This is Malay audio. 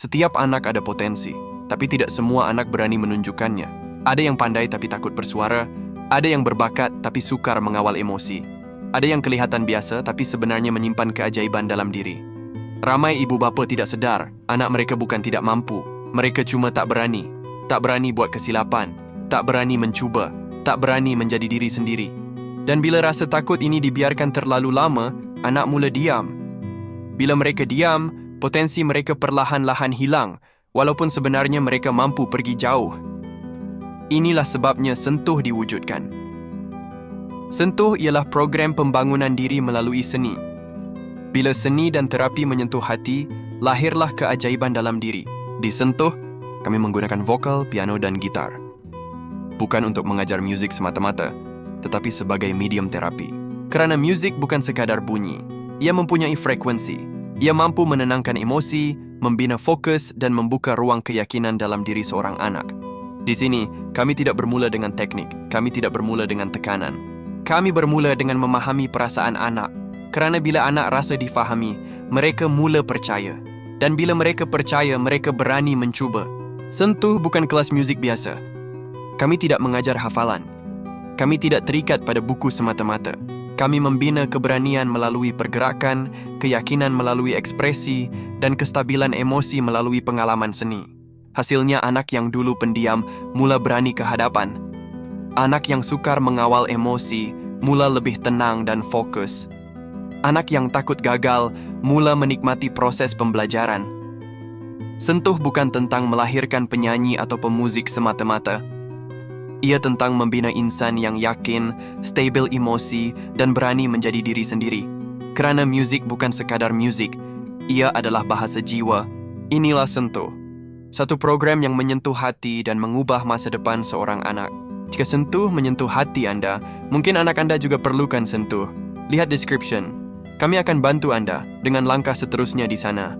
Setiap anak ada potensi, tapi tidak semua anak berani menunjukkannya. Ada yang pandai tapi takut bersuara, ada yang berbakat tapi sukar mengawal emosi. Ada yang kelihatan biasa tapi sebenarnya menyimpan keajaiban dalam diri. Ramai ibu bapa tidak sedar, anak mereka bukan tidak mampu, mereka cuma tak berani. Tak berani buat kesilapan, tak berani mencuba, tak berani menjadi diri sendiri. Dan bila rasa takut ini dibiarkan terlalu lama, anak mula diam. Bila mereka diam, potensi mereka perlahan-lahan hilang, walaupun sebenarnya mereka mampu pergi jauh. Inilah sebabnya Sentuh diwujudkan. Sentuh ialah program pembangunan diri melalui seni. Bila seni dan terapi menyentuh hati, lahirlah keajaiban dalam diri. Di Sentuh, kami menggunakan vokal, piano, dan gitar. Bukan untuk mengajar muzik semata-mata, tetapi sebagai medium terapi. Kerana muzik bukan sekadar bunyi, ia mempunyai frekuensi. Ia mampu menenangkan emosi, membina fokus, dan membuka ruang keyakinan dalam diri seorang anak. Di sini, kami tidak bermula dengan teknik, kami tidak bermula dengan tekanan. Kami bermula dengan memahami perasaan anak. Kerana bila anak rasa difahami, mereka mula percaya. Dan bila mereka percaya, mereka berani mencuba. Sentuh bukan kelas muzik biasa. Kami tidak mengajar hafalan. Kami tidak terikat pada buku semata-mata. Kami membina keberanian melalui pergerakan, keyakinan melalui ekspresi, dan kestabilan emosi melalui pengalaman seni. Hasilnya anak yang dulu pendiam mula berani ke hadapan. Anak yang sukar mengawal emosi mula lebih tenang dan fokus. Anak yang takut gagal mula menikmati proses pembelajaran. Sentuh bukan tentang melahirkan penyanyi atau pemuzik semata-mata. Ia tentang membina insan yang yakin, stabil emosi, dan berani menjadi diri sendiri. Kerana muzik bukan sekadar muzik, ia adalah bahasa jiwa. Inilah Sentuh. Satu program yang menyentuh hati dan mengubah masa depan seorang anak. Jika Sentuh menyentuh hati anda, mungkin anak anda juga perlukan Sentuh. Lihat description. Kami akan bantu anda dengan langkah seterusnya di sana.